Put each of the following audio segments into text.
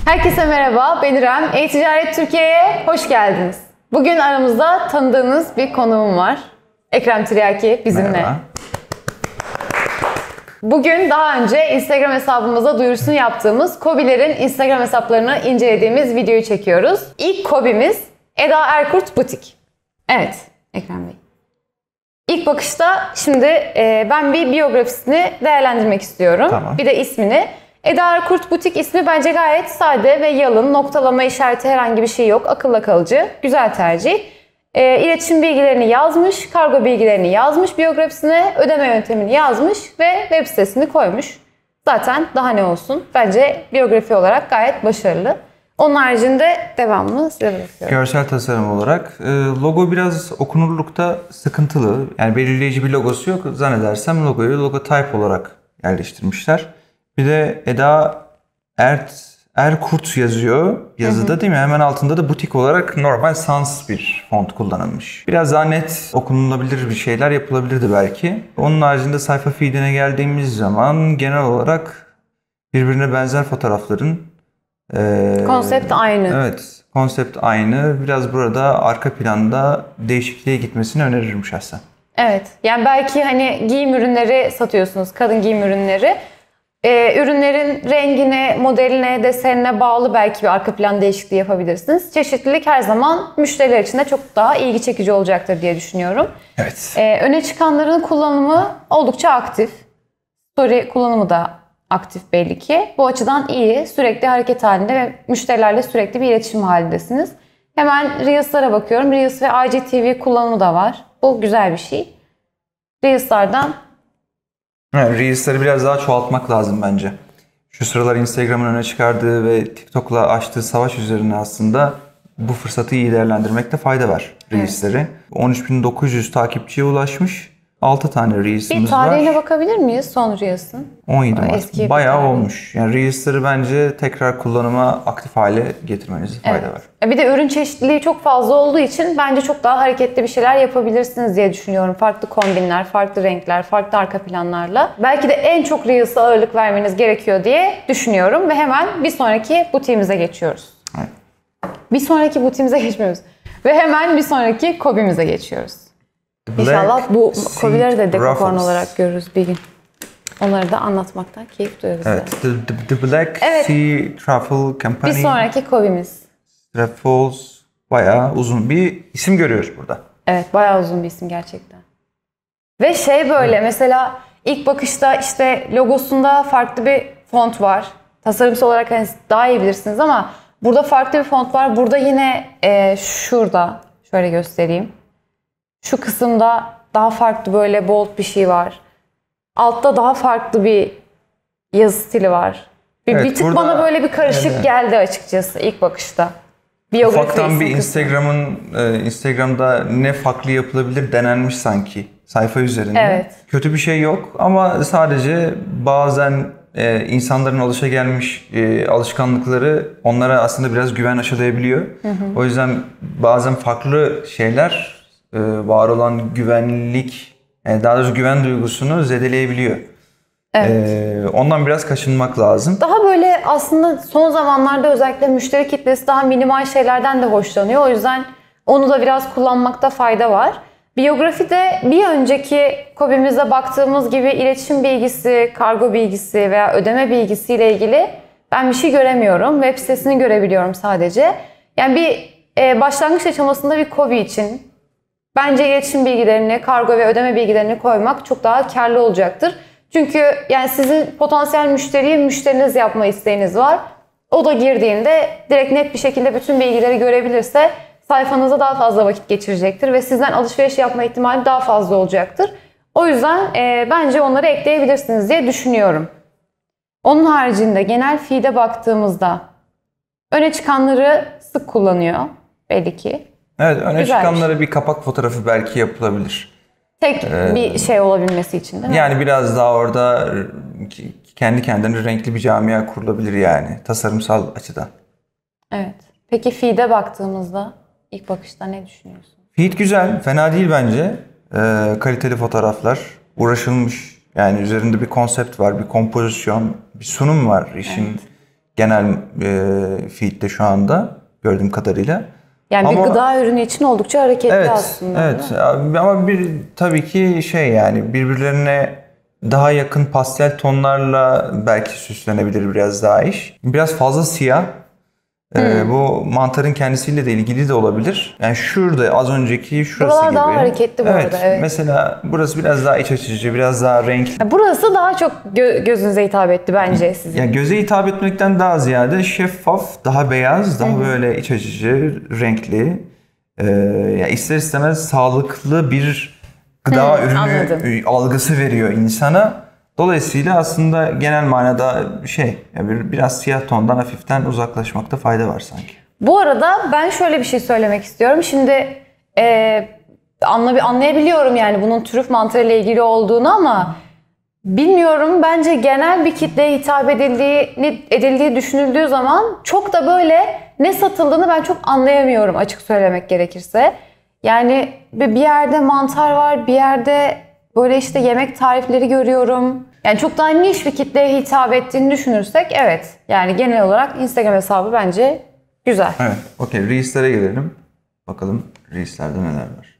Herkese merhaba, ben İrem. E-Ticaret Türkiye'ye hoş geldiniz. Bugün aramızda tanıdığınız bir konuğum var. Ekrem Tiryaki bizimle. Merhaba. Bugün daha önce Instagram hesabımızda duyurusunu yaptığımız KOBİ'lerin Instagram hesaplarını incelediğimiz videoyu çekiyoruz. İlk KOBİ'miz Eda Erkurt Butik. Evet, Ekrem Bey. İlk bakışta şimdi ben bir biyografisini değerlendirmek istiyorum. Tamam. Bir de ismini. Eda Erkurt Butik ismi bence gayet sade ve yalın. Noktalama işareti herhangi bir şey yok. Akılda kalıcı. Güzel tercih. İletişim bilgilerini yazmış. Kargo bilgilerini yazmış biyografisine. Ödeme yöntemini yazmış ve web sitesini koymuş. Zaten daha ne olsun. Bence biyografi olarak gayet başarılı. Onun haricinde devamını size bırakıyorum. Görsel tasarım olarak logo biraz okunurlukta sıkıntılı. Yani belirleyici bir logosu yok. Zannedersem logoyu logotype olarak yerleştirmişler. Bir de Eda Erkurt yazıyor yazıda, değil mi? Hemen altında da butik olarak normal sans bir font kullanılmış. Biraz daha net okunulabilir bir şeyler yapılabilirdi belki. Onun haricinde sayfa feed'ine geldiğimiz zaman genel olarak birbirine benzer fotoğrafların Konsept aynı. Evet, konsept aynı. Biraz burada arka planda değişikliğe gitmesini öneririm şahsen. Evet. Yani belki hani giyim ürünleri satıyorsunuz. Kadın giyim ürünleri. Ürünlerin rengine, modeline, desenine bağlı belki bir arka plan değişikliği yapabilirsiniz. Çeşitlilik her zaman müşteriler için de çok daha ilgi çekici olacaktır diye düşünüyorum. Evet. Öne çıkanların kullanımı oldukça aktif. Story kullanımı da aktif belli ki. Bu açıdan iyi. Sürekli hareket halinde ve müşterilerle sürekli bir iletişim halindesiniz. Hemen Reels'lara bakıyorum. Reels ve IGTV kullanımı da var. Bu güzel bir şey. Reels'lardan Yani Reels'leri biraz daha çoğaltmak lazım bence. Şu sıralar Instagram'ın öne çıkardığı ve TikTok'la açtığı savaş üzerine aslında bu fırsatı iyi değerlendirmekte fayda var Reels'leri. 13.900 takipçiye ulaşmış. 6 tane Reels'imiz bir tarihine var. bakabilir miyiz son Reels'ın? 17 Mart. Eski Bayağı bir olmuş. Yani Reels'leri bence tekrar kullanıma aktif hale getirmenizde fayda var. Bir de ürün çeşitliliği çok fazla olduğu için bence çok daha hareketli bir şeyler yapabilirsiniz diye düşünüyorum. Farklı kombinler, farklı renkler, farklı arka planlarla. Belki de en çok Reels'a ağırlık vermeniz gerekiyor diye düşünüyorum. Ve hemen bir sonraki butiğimize geçiyoruz. Evet. Bir sonraki butiğimize geçmiyoruz. Ve hemen bir sonraki KOBİ'mize geçiyoruz. İnşallah bu KOBİ'leri de dekoporn olarak görürüz bir gün. Onları da anlatmaktan keyif duyuyoruz. Evet. The Black Sea Truffle Company. Bir sonraki KOBİ'miz. Truffles, bayağı uzun bir isim görüyoruz burada. Evet, bayağı uzun bir isim gerçekten. Ve böyle mesela ilk bakışta işte logosunda farklı bir font var. Tasarımsal olarak hani daha iyi bilirsiniz ama burada farklı bir font var. Burada yine şurada şöyle göstereyim. Şu kısımda daha farklı böyle bold bir şey var. Altta daha farklı bir yazı stili var. Bir tık bana böyle bir karışık geldi açıkçası ilk bakışta. Ufaktan bir Instagram'da ne farklı yapılabilir denenmiş sanki sayfa üzerinde. Evet. Kötü bir şey yok ama sadece bazen insanların alışagelmiş alışkanlıkları onlara aslında biraz güven aşılayabiliyor. O yüzden bazen farklı şeyler var olan güvenlik, daha doğrusu güven duygusunu zedeleyebiliyor. Evet. Ondan biraz kaçınmak lazım. Daha böyle aslında son zamanlarda özellikle müşteri kitlesi daha minimal şeylerden de hoşlanıyor. O yüzden onu da biraz kullanmakta fayda var. Biyografide bir önceki KOBİ'mizde baktığımız gibi iletişim bilgisi, kargo bilgisi veya ödeme bilgisiyle ilgili ben bir şey göremiyorum. Web sitesini görebiliyorum sadece. Yani bir başlangıç aşamasında bir KOBİ için bence iletişim bilgilerini, kargo ve ödeme bilgilerini koymak çok daha karlı olacaktır. Çünkü yani sizin potansiyel müşteriniz yapma isteğiniz var. O da girdiğinde direkt net bir şekilde bütün bilgileri görebilirse sayfanızda daha fazla vakit geçirecektir ve sizden alışveriş yapma ihtimali daha fazla olacaktır. O yüzden bence onları ekleyebilirsiniz diye düşünüyorum. Onun haricinde genel feed'e baktığımızda öne çıkanları sık kullanıyor belli ki. Evet, öne Güzel çıkanlara bir kapak fotoğrafı belki yapılabilir. Tek bir şey olabilmesi için değil mi? Yani biraz daha orada kendi kendine renkli bir camia kurulabilir yani tasarımsal açıdan. Evet. Peki feed'e baktığımızda ilk bakışta ne düşünüyorsun? Feed güzel, fena değil bence. Kaliteli fotoğraflar, uğraşılmış Yani üzerinde bir konsept var, bir kompozisyon, bir sunum var işin genel feed'de şu anda gördüğüm kadarıyla. Yani Ama, bir gıda ürünü için oldukça hareketli evet, aslında. Evet, ama tabii ki yani birbirlerine daha yakın pastel tonlarla belki süslenebilir biraz daha iş. Biraz fazla siyah. Bu mantarın kendisiyle de ilgili de olabilir. Yani şurada az önceki şurası Buralar gibi. daha hareketli bu arada, evet. Mesela burası biraz daha iç açıcı, biraz daha renkli. Burası daha çok gözünüze hitap etti bence sizin. Yani göze hitap etmekten daha ziyade şeffaf, daha beyaz, daha böyle iç açıcı, renkli. Ya ister istemez sağlıklı bir gıda ürünü anladım. algısı veriyor insana. Dolayısıyla aslında genel manada yani biraz siyah tondan hafiften uzaklaşmakta fayda var sanki. Bu arada ben şöyle bir şey söylemek istiyorum. Şimdi anlayabiliyorum yani bunun trüf mantarıyla ilgili olduğunu ama bilmiyorum, bence genel bir kitleye hitap edildiği düşünüldüğü zaman çok da böyle ne satıldığını ben çok anlayamıyorum, açık söylemek gerekirse. Yani bir yerde mantar var, bir yerde böyle işte yemek tarifleri görüyorum. Yani çok daha niş bir kitleye hitap ettiğini düşünürsek evet. Yani genel olarak Instagram hesabı bence güzel. Evet. Okey. Reels'lere gelelim. Bakalım Reels'lerde neler var.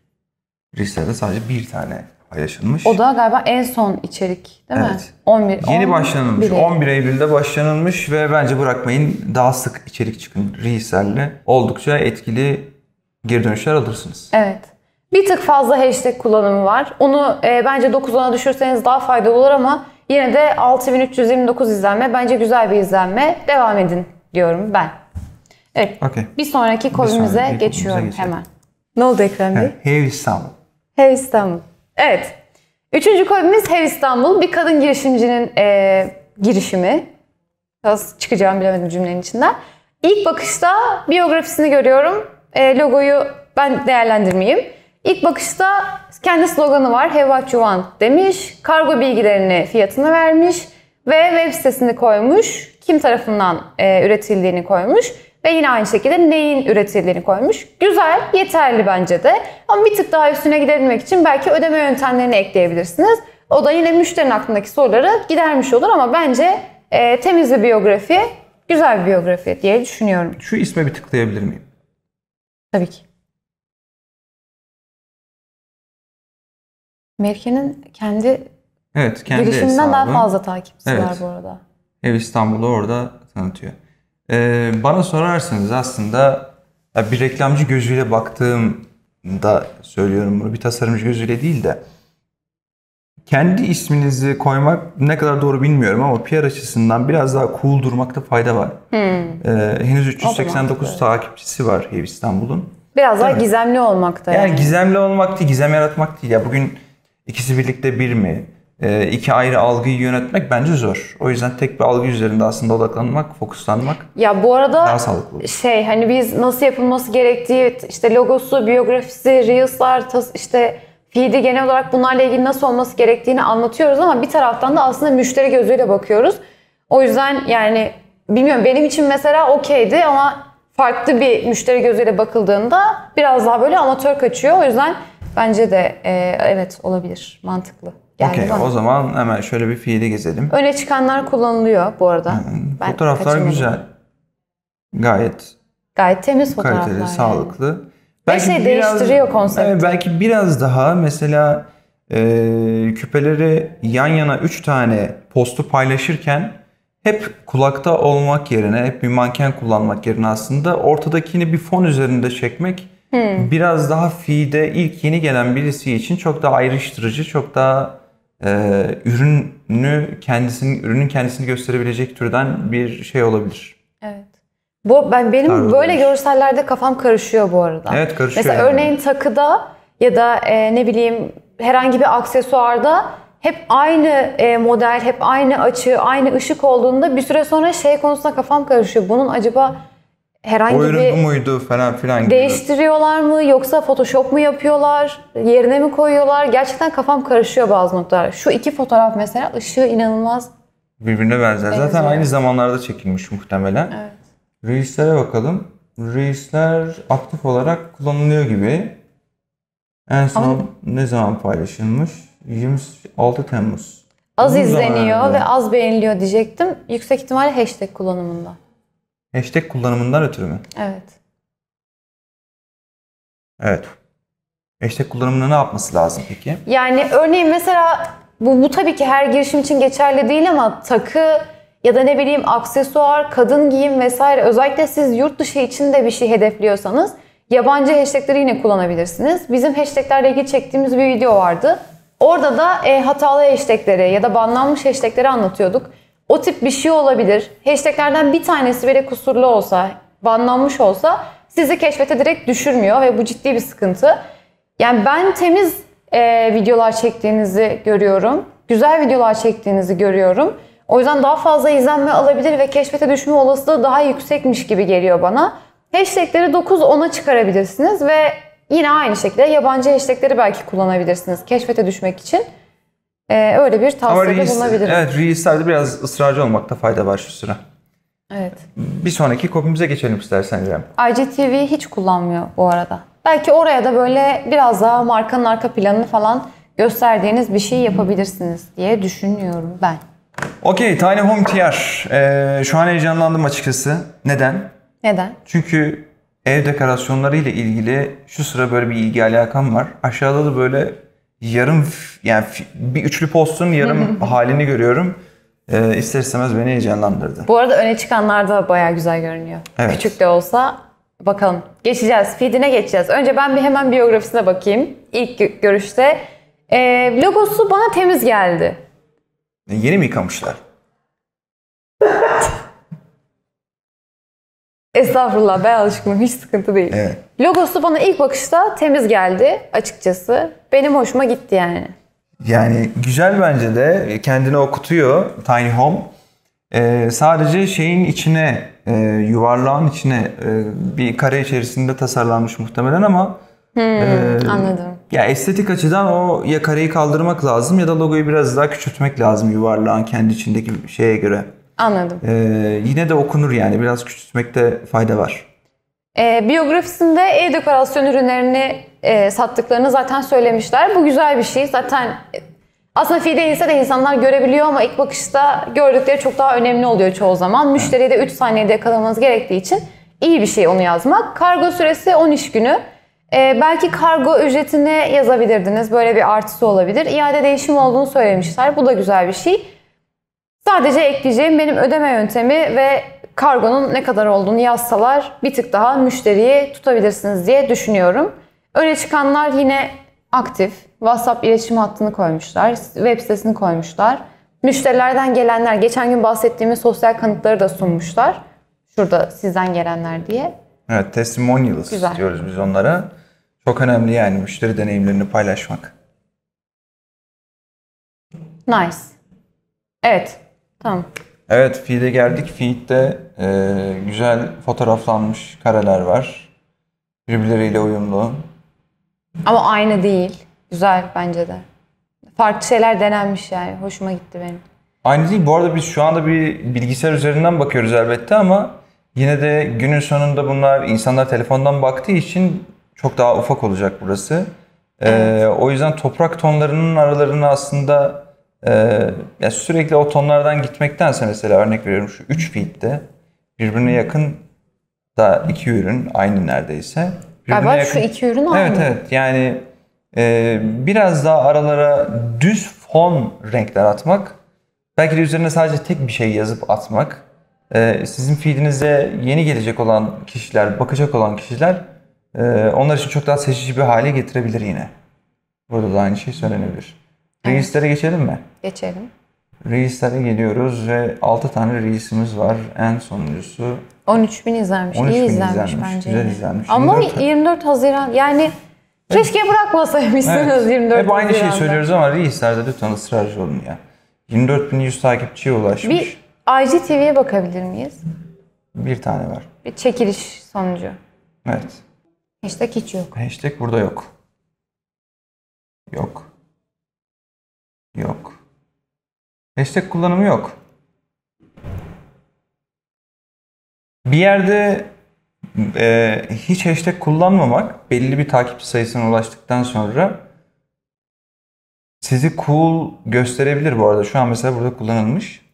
Reels'lerde sadece bir tane paylaşılmış. O da galiba en son içerik değil mi? Evet. 11, Yeni başlanılmış. 11 11 Eylül'de başlanılmış ve bence bırakmayın, daha sık içerik çıkın Reels'lerle. Oldukça etkili geri dönüşler alırsınız. Evet. Bir tık fazla hashtag kullanımı var. Onu bence 9-10'a düşürseniz daha faydalı olur ama yine de 6329 izlenme bence güzel bir izlenme. Devam edin diyorum ben. Evet. Okay. Bir sonraki kolumuza geçiyorum hemen. Ne oldu Ekrem Bey? Hair İstanbul. Hair İstanbul. Evet. Üçüncü kolumuz Hair İstanbul. Bir kadın girişimcinin girişimi. Nasıl çıkacağımı bilemedim cümlenin içinden. İlk bakışta biyografisini görüyorum. Logoyu ben değerlendirmeyeyim. İlk bakışta kendi sloganı var. Have what you want demiş. Kargo bilgilerini, fiyatını vermiş. Ve web sitesini koymuş. Kim tarafından üretildiğini koymuş. Ve yine aynı şekilde neyin üretildiğini koymuş. Güzel, yeterli bence de. Ama bir tık daha üstüne gidebilmek için belki ödeme yöntemlerini ekleyebilirsiniz. O da yine müşterinin aklındaki soruları gidermiş olur ama bence temiz bir biyografi, güzel bir biyografi diye düşünüyorum. Şu isme bir tıklayabilir miyim? Tabii ki. Melike'nin kendi girişiminden daha fazla takipçisi var bu arada. Ev İstanbul'u orada tanıtıyor. Bana sorarsanız aslında bir reklamcı gözüyle baktığımda söylüyorum bunu, bir tasarımcı gözüyle değil de kendi isminizi koymak ne kadar doğru bilmiyorum ama PR açısından biraz daha cool durmakta fayda var. Henüz 389 takipçisi var Ev İstanbul'un. Biraz daha gizemli olmakta yani. Gizemli olmak değil, gizem yaratmak değil. Ya bugün ikisi birlikte bir mi? İki ayrı algıyı yönetmek bence zor. O yüzden tek bir algı üzerinde aslında odaklanmak, fokuslanmak ya bu arada daha sağlıklı olur. Hani biz nasıl yapılması gerektiği, işte logosu, biyografisi, reels'lar, işte feed'i genel olarak bunlarla ilgili nasıl olması gerektiğini anlatıyoruz ama bir taraftan da aslında müşteri gözüyle bakıyoruz. O yüzden yani bilmiyorum, benim için mesela okeydi ama farklı bir müşteri gözüyle bakıldığında biraz daha böyle amatör kaçıyor. O yüzden bence de evet olabilir, mantıklı. Okey, o zaman hemen şöyle bir feed'i gezelim. Öne çıkanlar kullanılıyor bu arada. Fotoğraflar güzel. Gayet temiz fotoğraflar. Kaliteli, sağlıklı. Belki değiştiriyor konsepti. Belki biraz daha mesela küpeleri yan yana 3 tane postu paylaşırken hep kulakta olmak yerine, hep bir manken kullanmak yerine aslında ortadakini bir fon üzerinde çekmek biraz daha feed'e ilk yeni gelen birisi için çok daha ayrıştırıcı, çok daha ürünün kendisini gösterebilecek türden bir şey olabilir. Evet. Benim böyle görsellerde kafam karışıyor bu arada. Evet, karışıyor. Mesela örneğin takıda ya da ne bileyim herhangi bir aksesuarda hep aynı model, hep aynı açı, aynı ışık olduğunda bir süre sonra konusunda kafam karışıyor. Bunun acaba herhangi bir bu muydu falan filan gibi. Değiştiriyorlar mı yoksa Photoshop mu yapıyorlar? Yerine mi koyuyorlar? Gerçekten kafam karışıyor bazı noktalar. Şu iki fotoğraf mesela ışığı inanılmaz birbirine benzer. Zaten aynı zamanlarda çekilmiş muhtemelen. Evet. Reels'lere bakalım. Reels'ler aktif olarak kullanılıyor gibi. En son ne zaman paylaşılmış? 26 Temmuz. Az Uzun izleniyor zamanlarda. ve az beğeniliyor diyecektim. Yüksek ihtimalle hashtag kullanımında. Hashtag kullanımından ötürü mü? Evet. Evet. Hashtag kullanımında ne yapması lazım peki? Yani örneğin mesela bu tabii ki her girişim için geçerli değil ama takı ya da ne bileyim aksesuar, kadın giyim vesaire, özellikle siz yurt dışı için de bir şey hedefliyorsanız yabancı hashtagleri yine kullanabilirsiniz. Bizim hashtaglerle ilgili çektiğimiz bir video vardı. Orada da hatalı hashtagleri ya da banlanmış hashtagleri anlatıyorduk. O tip bir şey olabilir. Hashtaglerden bir tanesi bile kusurlu olsa, banlanmış olsa sizi keşfete direkt düşürmüyor ve bu ciddi bir sıkıntı. Yani ben temiz videolar çektiğinizi görüyorum. Güzel videolar çektiğinizi görüyorum. O yüzden daha fazla izlenme alabilir ve keşfete düşme olasılığı daha yüksekmiş gibi geliyor bana. Hashtagleri 9-10'a çıkarabilirsiniz ve yine aynı şekilde yabancı hashtagleri belki kullanabilirsiniz keşfete düşmek için. Öyle bir tavsiyede bulunabilirim. Evet, Reels'lerde biraz ısrarcı olmakta fayda var şu sıra. Evet. Bir sonraki kopimize geçelim istersen İrem. IGTV hiç kullanmıyor bu arada. Belki oraya da böyle biraz daha markanın arka planını falan gösterdiğiniz bir şey yapabilirsiniz diye düşünüyorum ben. Okey, Tiny Home TR. Şu an heyecanlandım açıkçası. Neden? Neden? Çünkü ev dekorasyonları ile ilgili şu sıra böyle bir ilgi alakam var. Aşağıda da böyle yarım, yani bir üçlü postun yarım halini görüyorum. İster istemez beni heyecanlandırdı. Bu arada öne çıkanlar da bayağı güzel görünüyor. Evet. Küçük de olsa bakalım. Geçeceğiz. Feed'ine geçeceğiz. Önce ben bir hemen biyografisine bakayım. İlk görüşte. Logosu bana temiz geldi. Yeni mi yıkamışlar? Estağfurullah, ben alışkınım. Hiç sıkıntı değil. Evet. Logosu bana ilk bakışta temiz geldi açıkçası. Benim hoşuma gitti yani. Yani güzel bence de. Kendini okutuyor Tiny Home. Sadece şeyin içine, yuvarlağın içine bir kare içerisinde tasarlanmış muhtemelen ama Anladım. ya estetik açıdan o ya kareyi kaldırmak lazım ya da logoyu biraz daha küçültmek lazım yuvarlağın kendi içindeki şeye göre. Anladım. Yine de okunur yani. Biraz küçültmekte fayda var. Biyografisinde ev dekorasyon ürünlerini sattıklarını zaten söylemişler. Bu güzel bir şey. Zaten aslında feed değilse de insanlar görebiliyor ama ilk bakışta gördükleri çok daha önemli oluyor çoğu zaman. Müşteriyi de 3 saniyede yakalamanız gerektiği için iyi bir şey onu yazmak. Kargo süresi 10 iş günü. Belki kargo ücretini yazabilirdiniz. Böyle bir artısı olabilir. İade değişimi olduğunu söylemişler. Bu da güzel bir şey. Sadece ekleyeceğim benim ödeme yöntemi ve kargonun ne kadar olduğunu yazsalar bir tık daha müşteriyi tutabilirsiniz diye düşünüyorum. Öne çıkanlar yine aktif. WhatsApp iletişim hattını koymuşlar. Web sitesini koymuşlar. Müşterilerden gelenler, geçen gün bahsettiğimiz sosyal kanıtları da sunmuşlar. Şurada sizden gelenler diye. Evet, testimonials Güzel. diyoruz biz onlara. Çok önemli yani müşteri deneyimlerini paylaşmak. Nice. Evet. Tamam. Evet, feed'e geldik. Feed'de güzel fotoğraflanmış kareler var. Birbirleriyle uyumlu. Ama aynı değil. Güzel bence de. Farklı şeyler denenmiş yani. Hoşuma gitti benim. Aynı değil. Bu arada biz şu anda bir bilgisayar üzerinden bakıyoruz elbette ama yine de günün sonunda bunlar insanlar telefondan baktığı için çok daha ufak olacak burası. O yüzden toprak tonlarının aralarını aslında ya sürekli o tonlardan gitmektense mesela örnek veriyorum şu 3 feed'de birbirine yakın da iki ürün aynı neredeyse. Galiba şu iki ürün aynı. Evet evet yani biraz daha aralara düz fon renkler atmak, belki de üzerine sadece tek bir şey yazıp atmak, sizin feedinize yeni gelecek olan kişiler, bakacak olan kişiler onlar için çok daha seçici bir hale getirebilir yine. Burada da aynı şey söylenebilir. Evet. Reels'lere geçelim mi? Geçelim. Reels'lere geliyoruz ve 6 tane Reels'imiz var. En sonuncusu 13.000 izlenmiş. 13.000 İyi izlenmiş izlenmiş, bence. güzel yine. izlenmiş. Ama 24 24 Haziran yani keşke bırakmasaymışsınız 24 Hep aynı şeyi Haziran'da. söylüyoruz ama Reels'lerde lütfen ısrarcı olun ya. 24.100 takipçiye ulaşmış. Bir IGTV'ye bakabilir miyiz? Bir tane var. Bir çekiliş sonucu. Evet. Hashtag hiç yok. Hashtag burada yok. Yok. Yok. Hashtag kullanımı yok. Bir yerde hiç hashtag kullanmamak belli bir takipçi sayısına ulaştıktan sonra sizi cool gösterebilir bu arada. Şu an mesela burada kullanılmış.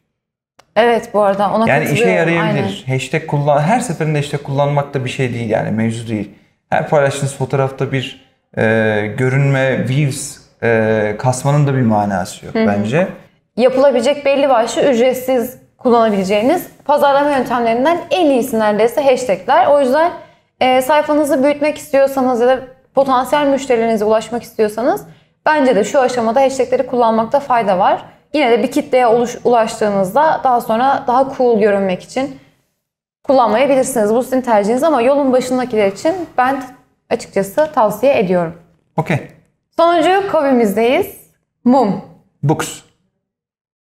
Evet, bu arada ona Yani işe katılıyorum. yarayabilir. Hashtag her seferinde hashtag kullanmak da bir şey değil yani, mevzu değil. Her paylaştığınız fotoğrafta bir görünme, views kasmanın da bir manası yok bence. Yapılabilecek belli başlı ücretsiz kullanabileceğiniz pazarlama yöntemlerinden en iyisi neredeyse hashtagler. O yüzden sayfanızı büyütmek istiyorsanız ya da potansiyel müşterilerinize ulaşmak istiyorsanız bence de şu aşamada hashtagleri kullanmakta fayda var. Yine de bir kitleye ulaştığınızda daha sonra daha cool görünmek için kullanmayabilirsiniz. Bu sizin tercihiniz ama yolun başındakiler için ben açıkçası tavsiye ediyorum. Okey. Sonuncu hobimizdeyiz. Mum. Books.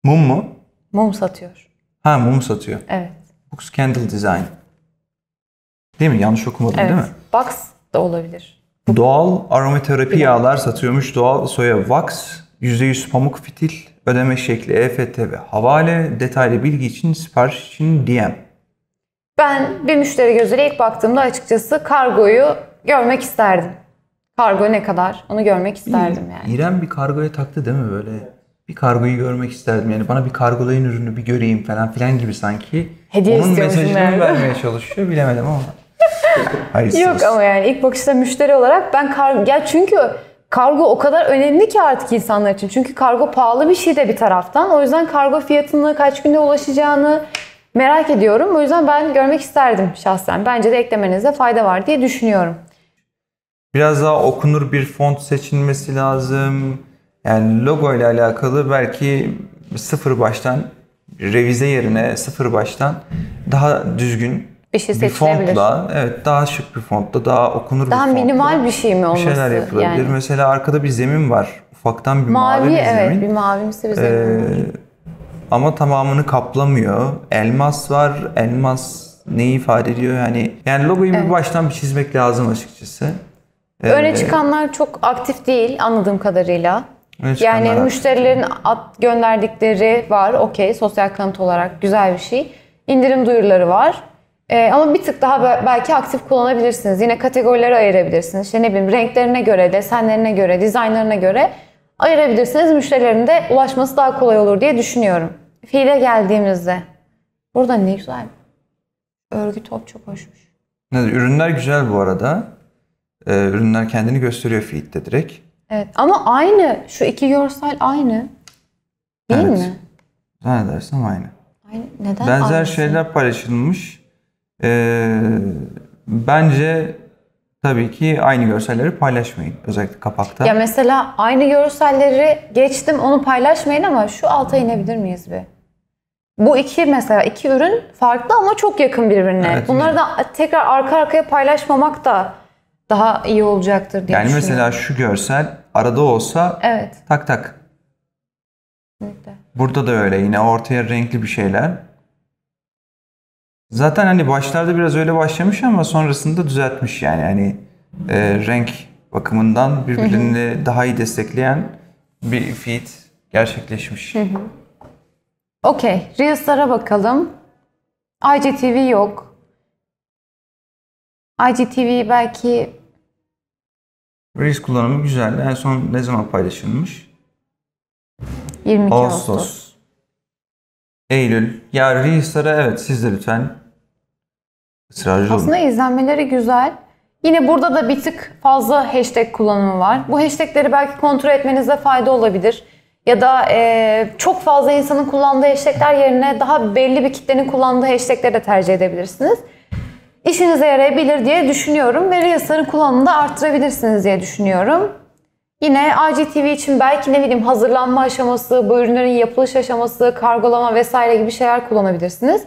Mum mu? Mum satıyor. Ha, mum satıyor. Evet. Books Candle Design. Değil mi? Yanlış okumadım Evet. değil mi? Box da olabilir. Doğal aromaterapi yağlar satıyormuş. Doğal soya wax, %100 pamuk fitil, ödeme şekli EFT ve havale. Detaylı bilgi için sipariş için DM. Ben bir müşteri gözüyle ilk baktığımda açıkçası kargoyu görmek isterdim. Kargo ne kadar? Onu görmek isterdim yani. İrem bir kargoya taktı değil mi böyle? Bir kargoyu görmek isterdim. Yani bana bir kargolayın ürünü bir göreyim falan filan gibi sanki. Hediye onun istiyormuşum mesajını yani. vermeye çalışıyor, bilemedim ama. Hayırsız. Yok ama yani ilk bakışta müşteri olarak ben ya çünkü kargo o kadar önemli ki artık insanlar için. Çünkü kargo pahalı bir şey de bir taraftan. O yüzden kargo fiyatını kaç günde ulaşacağını merak ediyorum. O yüzden ben görmek isterdim şahsen. Bence de eklemenizde fayda var diye düşünüyorum. Biraz daha okunur bir font seçilmesi lazım. Yani logo ile alakalı belki sıfır baştan, revize yerine sıfır baştan daha düzgün Bir şey bir seçilebilir. fontla, evet daha şık bir fontla, daha okunur bir Daha fontla minimal bir şey mi bir olması? şeyler yapılabilir. Yani. Mesela arkada bir zemin var. Ufaktan bir mavi bir Evet, zemin. bir mavimsi bir zemin var. Ama tamamını kaplamıyor. Elmas var. Elmas neyi ifade ediyor? Yani logoyu bir baştan bir çizmek lazım açıkçası. Öne çıkanlar çok aktif değil anladığım kadarıyla. Öne çıkanlar Yani aktif müşterilerin gönderdikleri var. Okey, sosyal kanıt olarak güzel bir şey. İndirim duyuruları var. Ama bir tık daha belki aktif kullanabilirsiniz. Yine kategorilere ayırabilirsiniz. İşte ne bileyim renklerine göre, desenlerine göre, dizaynlarına göre ayırabilirsiniz. Müşterilerin de ulaşması daha kolay olur diye düşünüyorum. Fiile geldiğimizde. Burada ne güzel. Örgü top çok hoşmuş. Ürünler güzel bu arada. Ürünler kendini gösteriyor feed'de direkt. Evet ama aynı. Şu iki görsel aynı. Değil Evet. mi? Zannedersem aynı. Aynı. Neden Benzer aynısı? şeyler paylaşılmış. Bence tabii ki aynı görselleri paylaşmayın. Özellikle kapakta. Ya mesela aynı görselleri geçtim onu paylaşmayın ama şu alta inebilir miyiz bir? Bu mesela iki ürün farklı ama çok yakın birbirine. Evet, Bunları da tekrar arka arkaya paylaşmamak da daha iyi olacaktır diye Yani düşünüyorum. mesela şu görsel arada olsa Evet. tak tak. Kesinlikle. Burada da öyle. Yine ortaya renkli bir şeyler. Zaten hani başlarda biraz öyle başlamış ama sonrasında düzeltmiş yani. Renk bakımından birbirlerini daha iyi destekleyen bir feed gerçekleşmiş. Okey. Reels'lara bakalım. IGTV yok. IGTV belki Reels kullanımı güzel. En son ne zaman paylaşılmış? 22 Ağustos. Ağustos. Eylül. Ya Reels'lara evet siz de lütfen ısrarcı olun. Aslında izlenmeleri güzel. Yine burada da bir tık fazla hashtag kullanımı var. Bu hashtagleri belki kontrol etmenizde fayda olabilir. Ya da çok fazla insanın kullandığı hashtagler yerine daha belli bir kitlenin kullandığı hashtagleri de tercih edebilirsiniz. İşinize yarayabilir diye düşünüyorum ve Reels'ların kullanımını da arttırabilirsiniz diye düşünüyorum. Yine IGTV için belki ne bileyim hazırlanma aşaması, bu ürünlerin yapılış aşaması, kargolama vesaire gibi şeyler kullanabilirsiniz.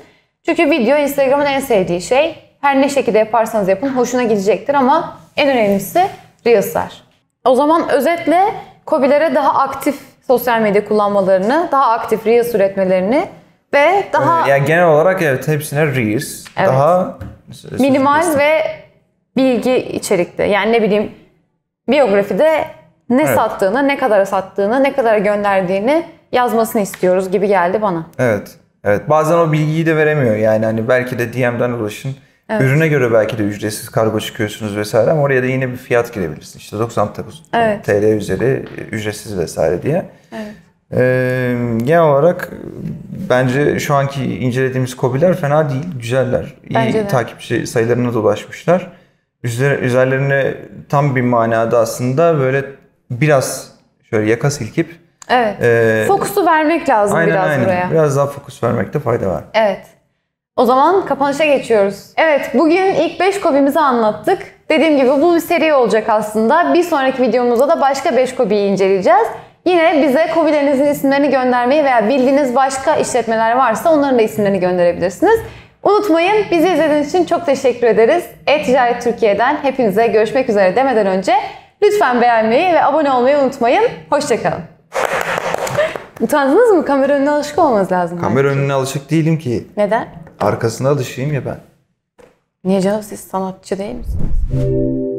Çünkü video Instagram'ın en sevdiği şey. Her ne şekilde yaparsanız yapın hoşuna gidecektir ama en önemlisi Reels'lar. O zaman özetle KOBİ'lere daha aktif sosyal medya kullanmalarını, daha aktif Reels üretmelerini ve daha Yani genel olarak evet hepsine Reels. Evet. Daha minimal ve bilgi içerikli. Yani ne bileyim biyografide ne sattığını, ne kadar sattığını, ne kadar gönderdiğini yazmasını istiyoruz gibi geldi bana. Evet. Evet. Bazen o bilgiyi de veremiyor. Yani hani belki de DM'den ulaşın. Ürüne göre belki de ücretsiz kargo çıkıyorsunuz vesaire ama oraya da yine bir fiyat girebilirsin. İşte 99 TL üzeri ücretsiz vesaire diye. Evet. Genel olarak bence şu anki incelediğimiz KOBİ'ler fena değil, güzeller. İyi takipçi sayılarına da ulaşmışlar. Üzerlerine tam bir manada aslında böyle biraz şöyle yaka silkip fokusu vermek lazım biraz buraya. Biraz daha fokus vermekte fayda var. Evet. O zaman kapanışa geçiyoruz. Evet, bugün ilk 5 KOBİ'mizi anlattık. Dediğim gibi bu bir seri olacak aslında. Bir sonraki videomuzda da başka 5 KOBİ'yi inceleyeceğiz. Yine bize KOBİ'lerinizin isimlerini göndermeyi veya bildiğiniz başka işletmeler varsa onların da isimlerini gönderebilirsiniz. Unutmayın, bizi izlediğiniz için çok teşekkür ederiz. E-Ticaret Türkiye'den hepinize görüşmek üzere demeden önce lütfen beğenmeyi ve abone olmayı unutmayın. Hoşçakalın. Utandınız mı? Kamera önüne alışık olmanız lazım. Kamera önüne alışık değilim ki. Neden? Arkasına alışayım ya ben. Niye canım, siz sanatçı değil misiniz?